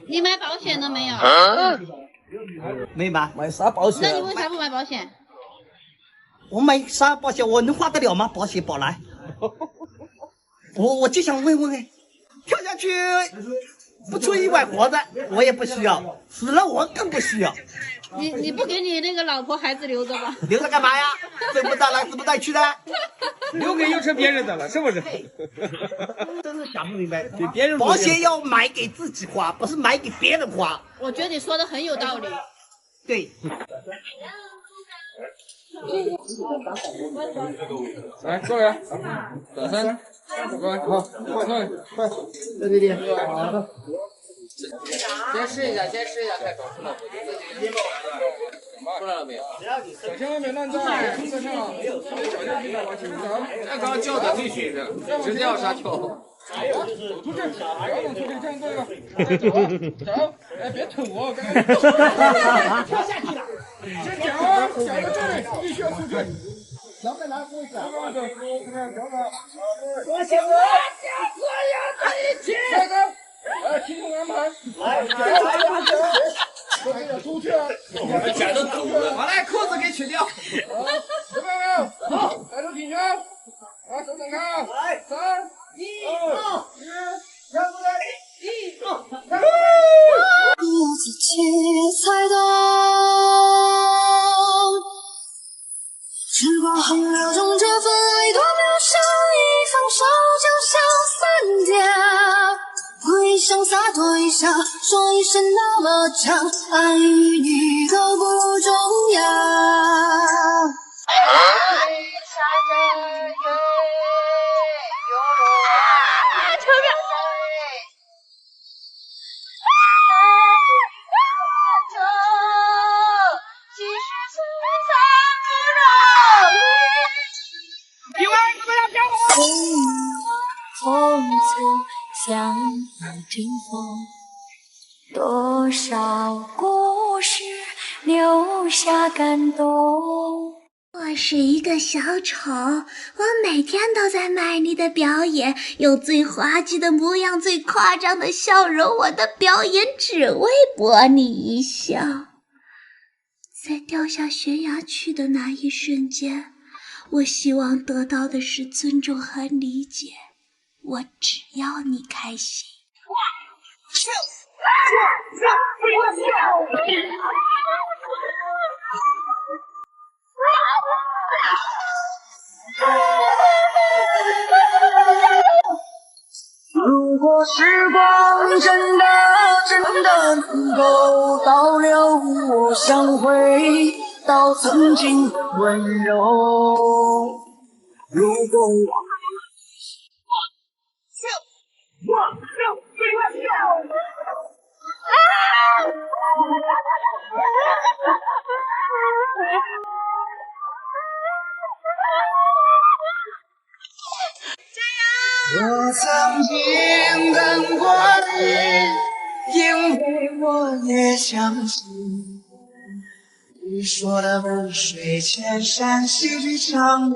你买保险了没有？没买。买啥保险？那你为啥不买保险？我买啥保险？我能花得了吗？保险保来。我就想问问，跳下去不出意外活着，我也不需要；死了我更不需要。你不给你那个老婆孩子留着吧？留着干嘛呀？生不带来，死不带去的。留给又成别人的了，是不是？真是想不明白。给别人保险要买给自己花，不是买给别人花。我觉得你说的很有道理。对。来，过来，转身，过来，好，快，对对对，好的。先试一下，快走出来。出来了没有？小千万别乱撞，车上往前走。刚刚叫的最凶的，直接要刹车。走出去，不要往出去，这样对吧？走，哎，别捅我，刚刚跳下去了。先脚在这里，必须要出去。脚在哪里？脚在这里。我想我要在一起。下个，听从安排。来，脚出去了。脚都走了。我来，裤子给取掉。有没有？好，抬头挺胸。来，手展开。来，3、2、1，让过来。1、2、3。我自己才懂，时光洪流中这份爱多渺小，一放手就像散掉。回想洒脱一笑，说一声那么长，爱与你都不重要。风曾相扶听风，多少故事留下感动。我是一个小丑，我每天都在卖力的表演，用最滑稽的模样、最夸张的笑容，我的表演只为博你一笑。在掉下悬崖去的那一瞬间，我希望得到的是尊重和理解，我只要你开心。如果时光真的能够倒流，我想回到曾经的温柔。如果我曾经等过你，因为我也相信你说的温水千山，细水长流。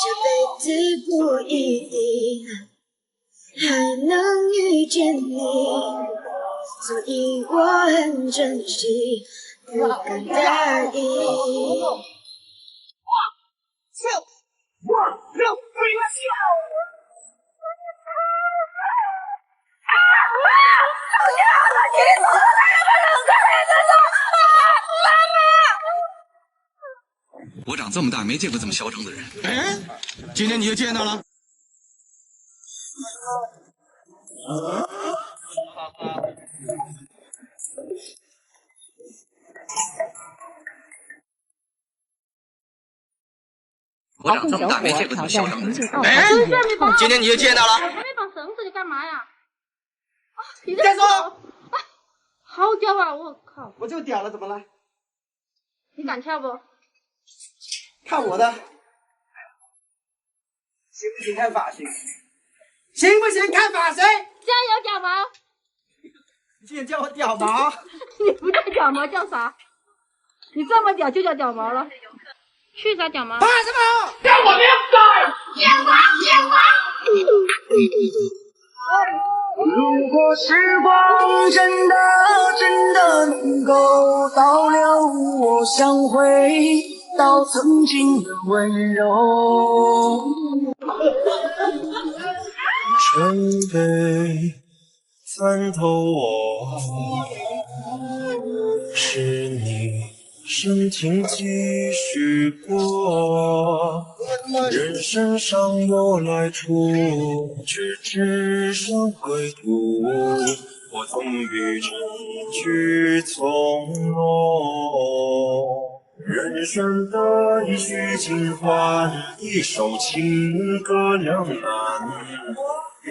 这辈子不一定还能遇见你，所以我很珍惜，不敢答应。我长这么大没见过这么嚣张的人。哎，今天你就见到了。我长这么大没见过这么嚣张的人。哎，今天你就见到了。那绑绳子你干嘛呀？啊，你再说。好屌啊！我靠！我就屌了，怎么了？你敢跳不？看我的，行不行？看发型，行不行？看发型。行竟然叫我屌毛？你不叫屌毛叫啥？你这么屌就叫屌毛了。去啥屌毛？怕什么？让我明白！天王天王！如果时光真的能够倒流，我想回到曾经的温柔。准备参透我，是你深情继续过。人生尚有来处，却只剩归途。我曾与尘去从容。人生的一曲尽欢，一首情歌两难。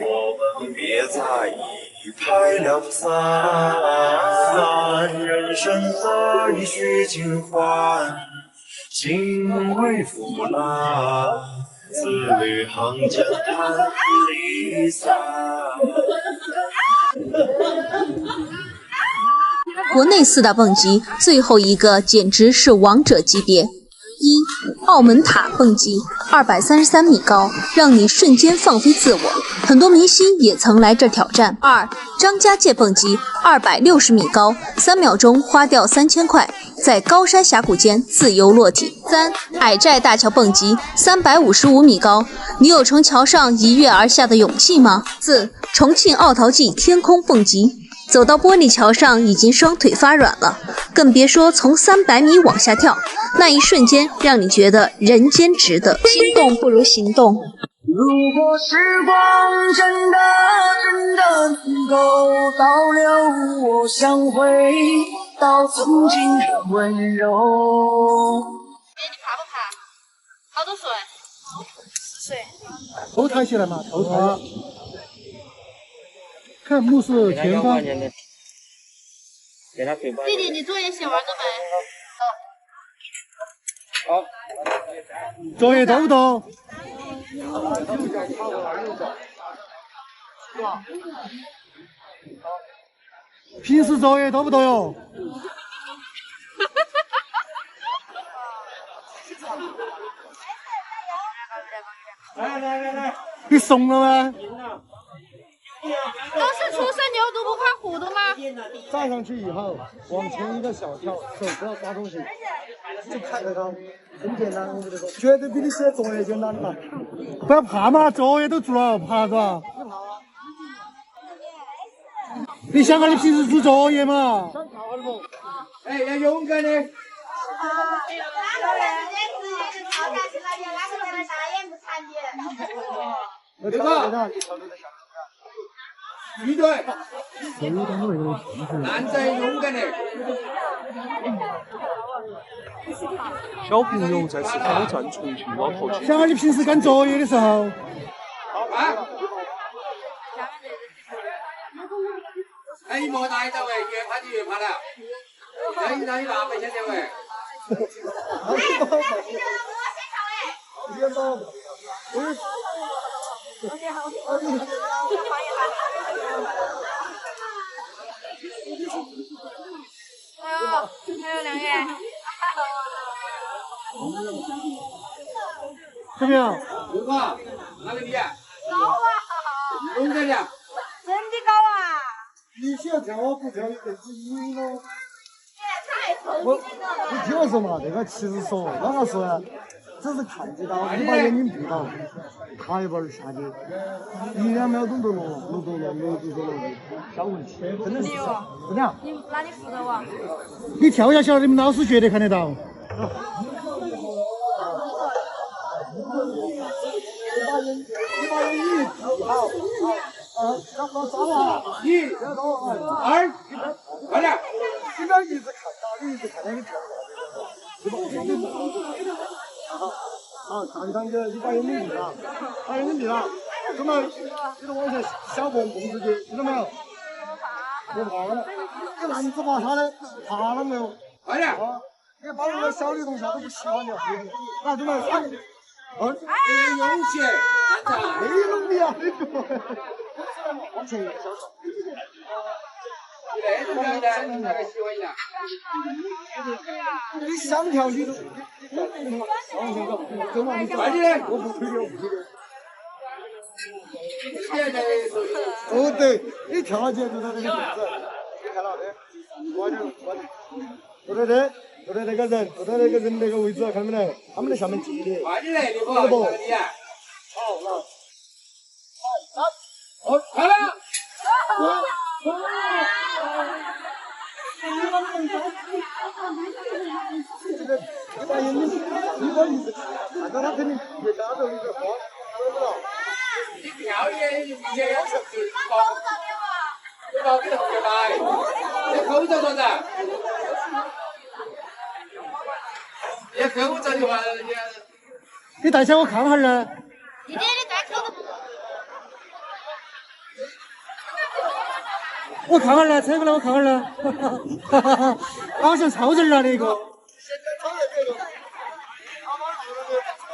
我们别在一拍两散。人生的一曲尽欢，情为腐烂，字里行间叹离散。国内4大蹦极，最后一个简直是王者级别。1. 澳门塔蹦极，233米高，让你瞬间放飞自我，很多明星也曾来这挑战。2. 张家界蹦极，260米高，3秒钟花掉3000块，在高山峡谷间自由落体。3. 矮寨大桥蹦极，355米高，你有从桥上一跃而下的勇气吗？4. 重庆奥陶纪天空蹦极，走到玻璃桥上已经双腿发软了，更别说从300米往下跳，那一瞬间让你觉得人间值得。心动不如行动。如果时光真的能够倒流，我想回到曾经的温柔。你怕不怕？好多岁？10岁。头抬起来嘛，头抬。看目视前方。弟弟，你作业写完了没？好。作业多不多？平时作业多不多哟？来，你怂了吗？都是初生牛犊不怕虎的吗？站上去以后，往前一个小跳，手不要抓东西，就看着它，很简单，我跟你说，绝对比你写作业简单的。不要怕嘛，作业都做了，怕是吧？你想看你平时做作业嘛？哎，要勇敢的。对吧？一对，男仔勇敢的。小朋友在此挑战重庆老头去。想看你平时干作业的时候。哎，你莫大一点喂，越怕就越怕了。让你爸爸先点喂。还有2个。怎么样？有吧？哪个你？高啊！勇敢点。真的高啊！你想跳我不跳，你辈子赢了。你听我说嘛，这个其实说啷个说呢？只是看得到，你把眼睛闭到，他一会儿下去，1-2秒钟都落地，小问题，真的是，真的。那你负责我。你跳下去了，你们老师绝对看得到。你把眼睛好，刚刚抓了，1、2，快点！你不要一直看他，你一直看他，你跳。好，看上去你把眼睛闭了，怎么？你都往下小蹦出去，听到没有？不怕了，你男子怕他的，怕了没有？快点！你把那个小女同学都不喜欢你，那怎么3、2，勇气，没弄你啊！往前一个小手。你想跳你都，快点！我不推的，我不推的。哦对，你跳下去就在那个位置，你看到的，我坐在这，坐在那个人，坐在那个人那个位置，看到没得？他们在下面接的。快点来，你不？好了。好，快了。你把眼睛，你把意思，看到他肯定越加着你就慌，懂不懂？你表演也要求高，对吧？给后面来，这口罩多少？这口罩的话，你戴起来我看下呢。姐姐，你戴口罩。我看看呢，扯过来我看看呢，好像超人了那个。现在超人这个，他妈弄了个。